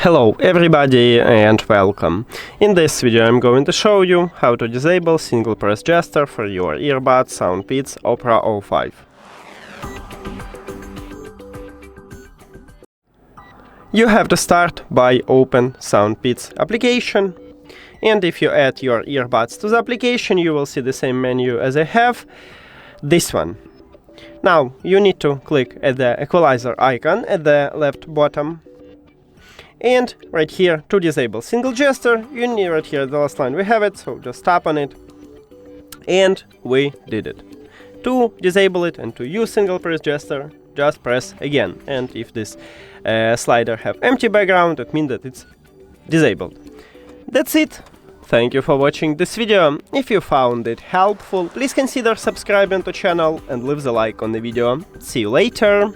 Hello everybody and welcome. In this video I'm going to show you how to disable single press gesture for your earbuds SOUNDPEATS Opera05. You have to start by open SOUNDPEATS application, and if you add your earbuds to the application you will see the same menu as I have, this one. Now you need to click at the equalizer icon at the left bottom. And right here, to disable single gesture, you need right here the last line we have it, so just tap on it. And we did it. To disable it and to use single press gesture, just press again. And if this slider have empty background, it means that it's disabled. That's it. Thank you for watching this video. If you found it helpful, please consider subscribing to the channel and leave the like on the video. See you later.